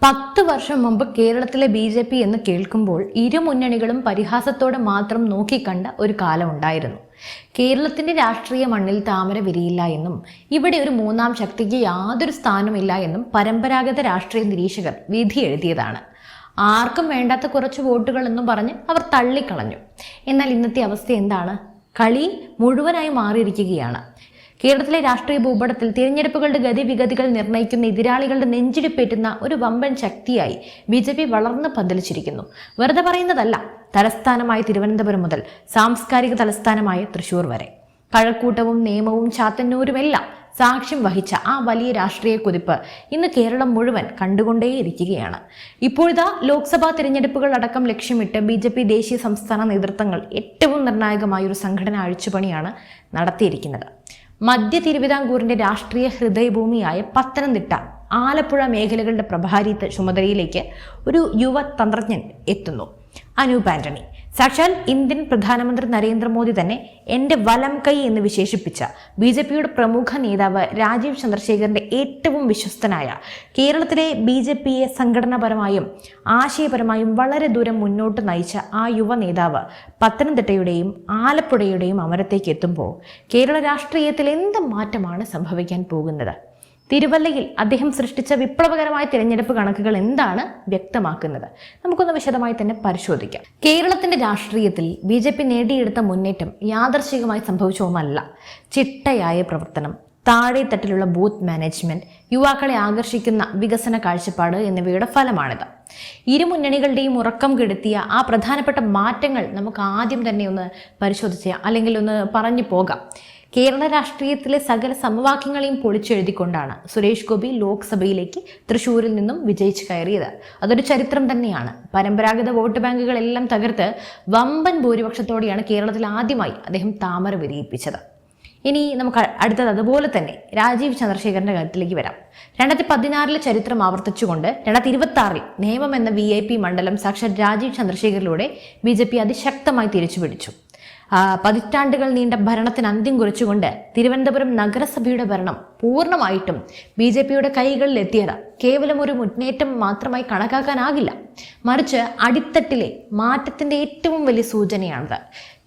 10 വർഷം മുമ്പ് കേരളത്തിലെ BJP എന്ന് കേൾക്കുമ്പോൾ ഇരു മുന്നണികളും പരിഹാസത്തോടെ മാത്രം നോക്കിക്കണ്ട ഒരു കാലം ഉണ്ടായിരുന്നു. കേരളത്തിന്റെ രാഷ്ട്രീയ മണ്ണിൽ താമര വിരിയില്ല എന്നും ഇവിടെ ഒരു മൂന്നാം ശക്തിക്ക് യാതൊരു സ്ഥാനമില്ല എന്നും പരമ്പരാഗത രാഷ്ട്രീയ നിരീക്ഷകർ വിധി എഴുതിയതാണ്. ആർക്കും വേണ്ടാത്ത കുറച്ച് വോട്ടുകൾ എന്നും പറഞ്ഞ് അവർ തള്ളിക്കളഞ്ഞു. എന്നാൽ ഇന്നത്തെ അവസ്ഥ എന്താണ്? കളി മുഴുവനായി മാറിയിരിക്കുകയാണ്. കേരളത്തിലെ രാഷ്ട്രീയ ഭൂപടത്തിൽ തിരഞ്ഞെടുപ്പുകളുടെ ഗതിവിഗതികൾ നിർണ്ണയിക്കുന്ന എതിരാളികളുടെ നെഞ്ചിടിപ്പേറ്റുന്ന ഒരു വമ്പൻ ശക്തിയായി BJP വളർന്ന് പന്തലിച്ചിരിക്കുന്നു. വെറുതെ പറയുന്നതല്ല. തലസ്ഥാനമായ തിരുവനന്തപുരം മുതൽ സാംസ്കാരിക തലസ്ഥാനമായ തൃശൂർ വരെ കഴക്കൂട്ടവും നേമവും ചാത്തന്നൂരുമെല്ലാം സാക്ഷ്യം വഹിച്ച ആ വലിയ രാഷ്ട്രീയ കുതിപ്പ് ഇന്ന് കേരളം മുഴുവൻ കണ്ടുകൊണ്ടേയിരിക്കുകയാണ്. ഇപ്പോഴിതാ ലോക്സഭാ തിരഞ്ഞെടുപ്പുകൾ അടക്കം ലക്ഷ്യമിട്ട് BJP ദേശീയ സംസ്ഥാന നേതൃത്വങ്ങൾ ഏറ്റവും നിർണായകമായ ഒരു സംഘടനാ അഴിച്ചുപണിയാണ് നടത്തിയിരിക്കുന്നത്. മധ്യ തിരുവിതാംകൂറിന്റെ രാഷ്ട്രീയ ഹൃദയഭൂമിയായ പത്തനംതിട്ട, ആലപ്പുഴ മേഖലകളുടെ പ്രഭാരി ചുമതലയിലേക്ക് ഒരു യുവ തന്ത്രജ്ഞൻ എത്തുന്നു. അനൂപ് ആന്റണി. സാക്ഷാൽ ഇന്ത്യൻ പ്രധാനമന്ത്രി നരേന്ദ്രമോദി തന്നെ എൻ്റെ വലം കൈ എന്ന് വിശേഷിപ്പിച്ച BJPയുടെ പ്രമുഖ നേതാവ് രാജീവ് ചന്ദ്രശേഖറിന്റെ ഏറ്റവും വിശ്വസ്തനായ, കേരളത്തിലെ BJPയെ സംഘടനാപരമായും ആശയപരമായും വളരെ ദൂരം മുന്നോട്ട് നയിച്ച ആ യുവ നേതാവ് പത്തനംതിട്ടയുടെയും ആലപ്പുഴയുടെയും അമരത്തേക്ക് എത്തുമ്പോൾ കേരള രാഷ്ട്രീയത്തിൽ എന്ത് മാറ്റമാണ് സംഭവിക്കാൻ പോകുന്നത്? തിരുവല്ലയിൽ അദ്ദേഹം സൃഷ്ടിച്ച വിപ്ലവകരമായ തിരഞ്ഞെടുപ്പ് കണക്കുകൾ എന്താണ് വ്യക്തമാക്കുന്നത്? നമുക്കൊന്ന് വിശദമായി തന്നെ പരിശോധിക്കാം. കേരളത്തിന്റെ രാഷ്ട്രീയത്തിൽ BJP നേടിയെടുത്ത മുന്നേറ്റം യാദർശികമായി സംഭവിച്ച ഒന്നല്ല. ചിട്ടയായ പ്രവർത്തനം, താഴെത്തട്ടിലുള്ള ബൂത്ത് മാനേജ്മെന്റ്, യുവാക്കളെ ആകർഷിക്കുന്ന വികസന കാഴ്ചപ്പാട് എന്നിവയുടെ ഫലമാണിത്. ഇരു മുന്നണികളുടെയും ഉറക്കം കെടുത്തിയ ആ പ്രധാനപ്പെട്ട മാറ്റങ്ങൾ നമുക്ക് ആദ്യം തന്നെ ഒന്ന് പരിശോധിച്ച് അല്ലെങ്കിൽ ഒന്ന് പറഞ്ഞു പോകാം. കേരള രാഷ്ട്രീയത്തിലെ സകല സമവാക്യങ്ങളെയും പൊളിച്ചെഴുതിക്കൊണ്ടാണ് സുരേഷ് ഗോപി ലോക്സഭയിലേക്ക് തൃശ്ശൂരിൽ നിന്നും വിജയിച്ച് കയറിയത്. അതൊരു ചരിത്രം തന്നെയാണ്. പരമ്പരാഗത വോട്ട് ബാങ്കുകളെല്ലാം തകർത്ത് വമ്പൻ ഭൂരിപക്ഷത്തോടെയാണ് കേരളത്തിൽ ആദ്യമായി അദ്ദേഹം താമര വിരിയിപ്പിച്ചത്. ഇനി നമുക്ക് അടുത്തത് അതുപോലെ തന്നെ രാജീവ് ചന്ദ്രശേഖറിന്റെ കാര്യത്തിലേക്ക് വരാം. 2016 ചരിത്രം ആവർത്തിച്ചുകൊണ്ട് 2026 നേമം എന്ന VIP മണ്ഡലം സാക്ഷാൽ രാജീവ് ചന്ദ്രശേഖറിലൂടെ BJP അതിശക്തമായി തിരിച്ചുപിടിച്ചു. പതിറ്റാണ്ടുകൾ നീണ്ട ഭരണത്തിന് അന്ത്യം കുറിച്ചുകൊണ്ട് തിരുവനന്തപുരം നഗരസഭയുടെ ഭരണം പൂർണ്ണമായിട്ടും BJPയുടെ കൈകളിൽ എത്തിയത് കേവലം ഒരു മുന്നേറ്റം മാത്രമായി കണക്കാക്കാനാകില്ല. മറിച്ച് അടിത്തട്ടിലെ മാറ്റത്തിന്റെ ഏറ്റവും വലിയ സൂചനയാണത്.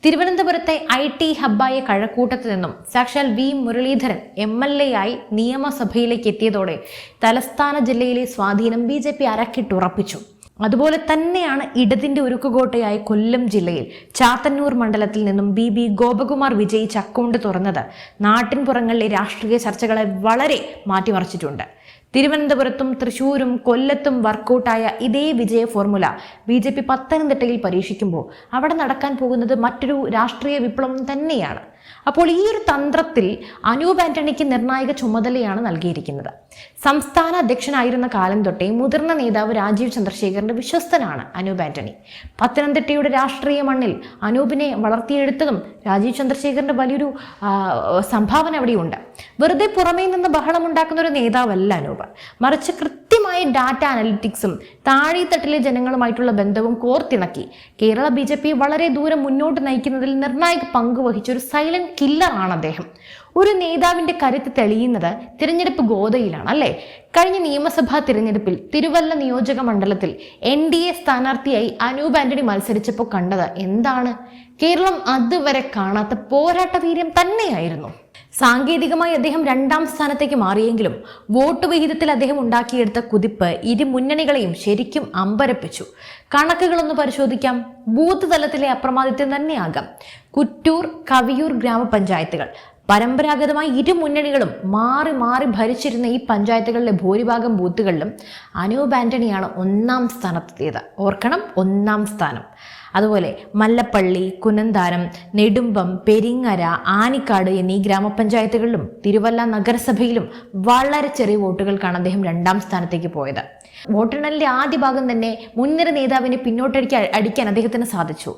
തിരുവനന്തപുരത്തെ IT ഹബ്ബായ കഴക്കൂട്ടത്ത് നിന്നും സാക്ഷാൽ V മുരളീധരൻ MLA ആയി നിയമസഭയിലേക്ക് എത്തിയതോടെ തലസ്ഥാന ജില്ലയിലെ സ്വാധീനം BJP അരക്കിട്ടുറപ്പിച്ചു. അതുപോലെ തന്നെയാണ് ഇടതിന്റെ ഉരുക്കുകോട്ടയായ കൊല്ലം ജില്ലയിൽ ചാത്തന്നൂർ മണ്ഡലത്തിൽ നിന്നും BB ഗോപകുമാർ വിജയിച്ച് അക്കൗണ്ട് തുറന്നത് നാട്ടിൻപുറങ്ങളിലെ രാഷ്ട്രീയ ചർച്ചകളെ വളരെ മാറ്റിമറിച്ചിട്ടുണ്ട്. തിരുവനന്തപുരത്തും തൃശ്ശൂരും കൊല്ലത്തും വർക്കൗട്ടായ ഇതേ വിജയ ഫോർമുല BJP പത്തനംതിട്ടയിൽ പരീക്ഷിക്കുമ്പോൾ അവിടെ നടക്കാൻ പോകുന്നത് മറ്റൊരു രാഷ്ട്രീയ വിപ്ലവം തന്നെയാണ്. അപ്പോൾ ഈ ഒരു തന്ത്രത്തിൽ അനൂപ് ആന്റണിക്ക് നിർണായക ചുമതലയാണ് നൽകിയിരിക്കുന്നത്. സംസ്ഥാന അധ്യക്ഷനായിരുന്ന കാലം തൊട്ടേ മുതിർന്ന നേതാവ് രാജീവ് ചന്ദ്രശേഖറിന്റെ വിശ്വസ്തനാണ് അനൂപ് ആന്റണി. പത്തനംതിട്ടയുടെ രാഷ്ട്രീയ മണ്ണിൽ അനൂപിനെ വളർത്തിയെടുത്തതും രാജീവ് ചന്ദ്രശേഖറിന്റെ വലിയൊരു സംഭാവന അവിടെയുണ്ട്. വെറുതെ പുറമേ നിന്ന് ബഹളമുണ്ടാക്കുന്ന ഒരു നേതാവല്ല അനൂപ്. മറിച്ച് കൃത്യമായ ഡാറ്റ അനലിറ്റിക്സും താഴെത്തട്ടിലെ ജനങ്ങളുമായിട്ടുള്ള ബന്ധവും കോർത്തിണക്കി കേരള BJP വളരെ ദൂരം മുന്നോട്ട് നയിക്കുന്നതിൽ നിർണായക പങ്ക് വഹിച്ച ഒരു സൈലന്റ് കില്ലറാണ് അദ്ദേഹം. ഒരു നേതാവിന്റെ കരുത്ത് തെളിയുന്നത് തിരഞ്ഞെടുപ്പ് ഗോതയിലാണ് അല്ലേ? കഴിഞ്ഞ നിയമസഭാ തിരഞ്ഞെടുപ്പിൽ തിരുവല്ല നിയോജക മണ്ഡലത്തിൽ NDA സ്ഥാനാർത്ഥിയായി അനൂപ് ആന്റണി മത്സരിച്ചപ്പോൾ കണ്ടത് എന്താണ്? കേരളം അതുവരെ കാണാത്ത പോരാട്ട വീര്യം തന്നെയായിരുന്നു. സാങ്കേതികമായി അദ്ദേഹം 2ാം സ്ഥാനത്തേക്ക് മാറിയെങ്കിലും വോട്ട് വിഹിതത്തിൽ അദ്ദേഹം ഉണ്ടാക്കിയെടുത്ത കുതിപ്പ് ഇരു മുന്നണികളെയും ശരിക്കും അമ്പരപ്പിച്ചു. കണക്കുകളൊന്ന് പരിശോധിക്കാം. ബൂത്ത് തലത്തിലെ അപ്രമാദിത്യം തന്നെയാകാം. കുറ്റൂർ, കവിയൂർ ഗ്രാമപഞ്ചായത്തുകൾ പരമ്പരാഗതമായി ഇരു മുന്നണികളും മാറി മാറി ഭരിച്ചിരുന്ന ഈ പഞ്ചായത്തുകളിലെ ഭൂരിഭാഗം ബൂത്തുകളിലും അനൂപ് ആന്റണിയാണ് 1ാം സ്ഥാനത്തെത്തിയത്. ഓർക്കണം, 1ാം സ്ഥാനം. അതുപോലെ മല്ലപ്പള്ളി, കുന്നന്താനം, നെടുമ്പം, പെരിങ്ങര, ആനിക്കാട് എന്നീ ഗ്രാമപഞ്ചായത്തുകളിലും തിരുവല്ല നഗരസഭയിലും വളരെ ചെറിയ വോട്ടുകൾക്കാണ് അദ്ദേഹം 2ാം സ്ഥാനത്തേക്ക് പോയത്. വോട്ടെണ്ണലിന്റെ ആദ്യ ഭാഗം തന്നെ മുൻനിര നേതാവിനെ അടിക്കാൻ അദ്ദേഹത്തിന് സാധിച്ചു.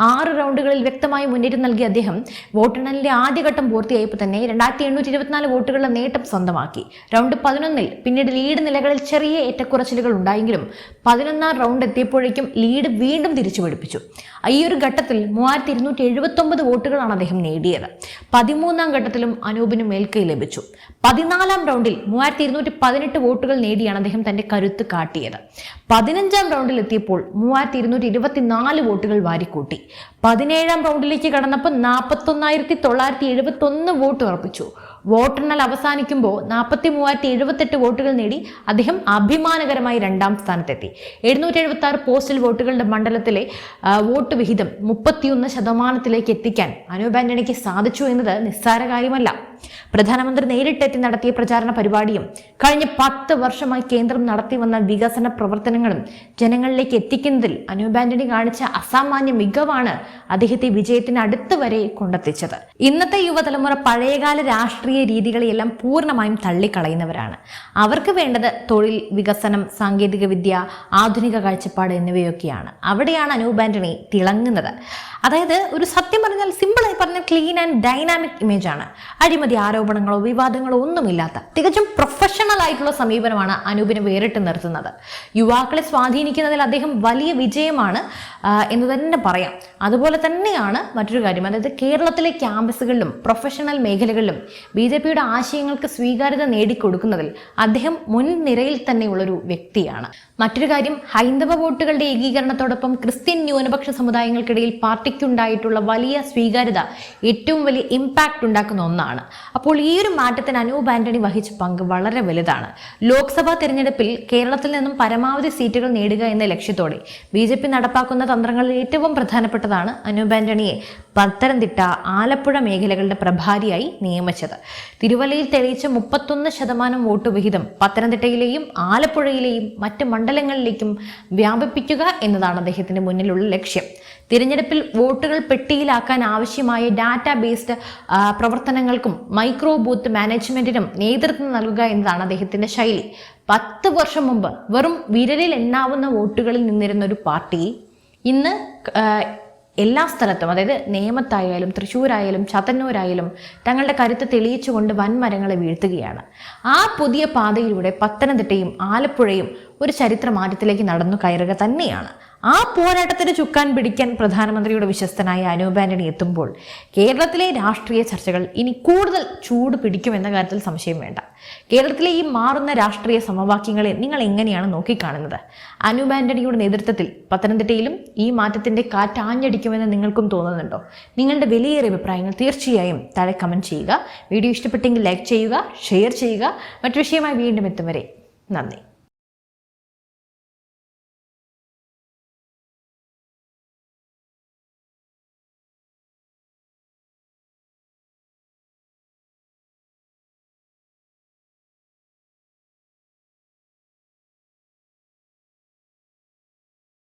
6 റൗണ്ടുകളിൽ വ്യക്തമായി മുന്നേറ്റം നൽകിയ അദ്ദേഹം വോട്ടെണ്ണലിന്റെ ആദ്യഘട്ടം പൂർത്തിയായപ്പോൾ തന്നെ 2824 വോട്ടുകളുടെ നേട്ടം സ്വന്തമാക്കി. റൗണ്ട് 11 പിന്നീട് ലീഡ് നിലകളിൽ ചെറിയ ഏറ്റക്കുറച്ചിലുകൾ ഉണ്ടായെങ്കിലും 11ാം റൗണ്ട് എത്തിയപ്പോഴേക്കും ലീഡ് വീണ്ടും തിരിച്ചു പിടിപ്പിച്ചു. ഈ ഒരു ഘട്ടത്തിൽ 3279 വോട്ടുകളാണ് അദ്ദേഹം നേടിയത്. 13ാം ഘട്ടത്തിലും അനൂപിന് മേൽക്കൈ ലഭിച്ചു. 14ാം റൗണ്ടിൽ 3218 വോട്ടുകൾ നേടിയാണ് അദ്ദേഹം തന്റെ കരുത്ത് കാട്ടിയത്. 15ാം റൗണ്ടിൽ എത്തിയപ്പോൾ 3224 വോട്ടുകൾ വാരിക്കൂട്ടി. 17ാം റൗണ്ടിലേക്ക് കടന്നപ്പോൾ 41,971 വോട്ട് ഉറപ്പിച്ചു. വോട്ടെണ്ണൽ അവസാനിക്കുമ്പോൾ 43,078 വോട്ടുകൾ നേടി അദ്ദേഹം അഭിമാനകരമായി 2ാം സ്ഥാനത്തെത്തി. 776 പോസ്റ്റൽ വോട്ടുകളുടെ മണ്ഡലത്തിലെ വോട്ട് വിഹിതം 31% എത്തിക്കാൻ അനൂപ് ആന്റണിക്ക് സാധിച്ചു എന്നത് നിസ്സാര കാര്യമല്ല. പ്രധാനമന്ത്രി നേരിട്ടെത്തി നടത്തിയ പ്രചാരണ പരിപാടിയും കഴിഞ്ഞ 10 വർഷമായി കേന്ദ്രം നടത്തി വന്ന വികസന പ്രവർത്തനങ്ങളും ജനങ്ങളിലേക്ക് എത്തിക്കുന്നതിൽ അനൂപ് ആന്റണി കാണിച്ച അസാമാന്യ മികവാണ് അദ്ദേഹത്തെ വിജയത്തിന് അടുത്ത് വരെ കൊണ്ടെത്തിച്ചത്. ഇന്നത്തെ യുവതലമുറ പഴയകാല രാഷ്ട്രീയ രീതികളെയെല്ലാം പൂർണ്ണമായും തള്ളിക്കളയുന്നവരാണ്. അവർക്ക് വേണ്ടത് തൊഴിൽ, വികസനം, സാങ്കേതിക വിദ്യ, ആധുനിക കാഴ്ചപ്പാട് എന്നിവയൊക്കെയാണ്. അവിടെയാണ് അനൂപ് ആന്റണി തിളങ്ങുന്നത്. അതായത് ഒരു സത്യം പറഞ്ഞാൽ, സിമ്പിളായി പറഞ്ഞ ക്ലീൻ ആൻഡ് ഡൈനാമിക് ഇമേജ് ആണ്. അഴിമതി ആരോപണങ്ങളോ വിവാദങ്ങളോ ഒന്നുമില്ലാത്ത തികച്ചും പ്രൊഫഷണൽ ആയിട്ടുള്ള സമീപനമാണ് അനൂപിനെ വേറിട്ട് നിർത്തുന്നത്. യുവാക്കളെ സ്വാധീനിക്കുന്നതിൽ അദ്ദേഹം വലിയ വിജയമാണ് എന്ന് തന്നെ പറയാം. അതുപോലെ തന്നെയാണ് മറ്റൊരു കാര്യം, അതായത് കേരളത്തിലെ ക്യാമ്പസുകളിലും പ്രൊഫഷണൽ മേഖലകളിലും BJPയുടെ ആശയങ്ങൾക്ക് സ്വീകാര്യത നേടിക്കൊടുക്കുന്നതിൽ അദ്ദേഹം മുൻനിരയിൽ തന്നെയുള്ളൊരു വ്യക്തിയാണ്. മറ്റൊരു കാര്യം, ഹൈന്ദവ വോട്ടുകളുടെ ഏകീകരണത്തോടൊപ്പം ക്രിസ്ത്യൻ ന്യൂനപക്ഷ സമുദായങ്ങൾക്കിടയിൽ പാർട്ടിക്കുണ്ടായിട്ടുള്ള വലിയ സ്വീകാര്യത ഏറ്റവും വലിയ ഇമ്പാക്റ്റ് ഉണ്ടാക്കുന്ന ഒന്നാണ്. അപ്പോൾ ഈ ഒരു മാറ്റത്തിന് അനൂപ് ആന്റണി വഹിച്ച പങ്ക് വളരെ വലുതാണ്. ലോക്സഭാ തെരഞ്ഞെടുപ്പിൽ കേരളത്തിൽ നിന്നും പരമാവധി സീറ്റുകൾ നേടുക എന്ന ലക്ഷ്യത്തോടെ BJP നടപ്പാക്കുന്ന തന്ത്രങ്ങളിൽ ഏറ്റവും പ്രധാനപ്പെട്ടതാണ് അനൂപ് ആന്റണിയെ പത്തനംതിട്ട, ആലപ്പുഴ മേഖലകളുടെ പ്രഭാരിയായി നിയമിച്ചത്. തിരുവല്ലയിൽ തെളിയിച്ച 31% വോട്ട് വിഹിതം പത്തനംതിട്ടയിലെയും ആലപ്പുഴയിലെയും മറ്റ് മണ്ഡലങ്ങളിലേക്കും വ്യാപിപ്പിക്കുക എന്നതാണ് അദ്ദേഹത്തിന്റെ മുന്നിലുള്ള ലക്ഷ്യം. തിരഞ്ഞെടുപ്പിൽ വോട്ടുകൾ പെട്ടിയിലാക്കാൻ ആവശ്യമായ ഡാറ്റാ ബേസ്ഡ് പ്രവർത്തനങ്ങൾക്കും മൈക്രോ ബൂത്ത് മാനേജ്മെന്റിനും നേതൃത്വം നൽകുക എന്നതാണ് അദ്ദേഹത്തിന്റെ ശൈലി. 10 വർഷം മുമ്പ് വെറും വിരലിൽ എണ്ണാവുന്ന വോട്ടുകളിൽ നിന്നിരുന്ന ഒരു പാർട്ടി ഇന്ന് എല്ലാ സ്ഥലത്തും, അതായത് നേമത്തായാലും തൃശ്ശൂരായാലും ചതന്നൂരായാലും തങ്ങളുടെ കരുത്ത് തെളിയിച്ചുകൊണ്ട് വൻമരങ്ങളെ വീഴ്ത്തുകയാണ്. ആ പുതിയ പാതയിലൂടെ പത്തനംതിട്ടയും ആലപ്പുഴയും ഒരു ചരിത്ര മാറ്റത്തിലേക്ക് നടന്നു കയറുക തന്നെയാണ്. ആ പോരാട്ടത്തിന് ചുക്കാൻ പിടിക്കാൻ പ്രധാനമന്ത്രിയുടെ വിശ്വസ്തനായ അനൂപ് ആന്റണി എത്തുമ്പോൾ കേരളത്തിലെ രാഷ്ട്രീയ ചർച്ചകൾ ഇനി കൂടുതൽ ചൂട് പിടിക്കുമെന്ന കാര്യത്തിൽ സംശയം വേണ്ട. കേരളത്തിലെ ഈ മാറുന്ന രാഷ്ട്രീയ സമവാക്യങ്ങളെ നിങ്ങൾ എങ്ങനെയാണ് നോക്കിക്കാണുന്നത്? അനൂപ് ആന്റണിയുടെ നേതൃത്വത്തിൽ പത്തനംതിട്ടയിലും ഈ മാറ്റത്തിന്റെ കാറ്റ് ആഞ്ഞടിക്കുമെന്ന് നിങ്ങൾക്കും തോന്നുന്നുണ്ടോ? നിങ്ങളുടെ വിലയേറിയ അഭിപ്രായങ്ങൾ തീർച്ചയായും താഴെ കമന്റ് ചെയ്യുക. വീഡിയോ ഇഷ്ടപ്പെട്ടെങ്കിൽ ലൈക്ക് ചെയ്യുക, ഷെയർ ചെയ്യുക. മറ്റു വിഷയമായി വീണ്ടും എത്തും വരെ നന്ദി.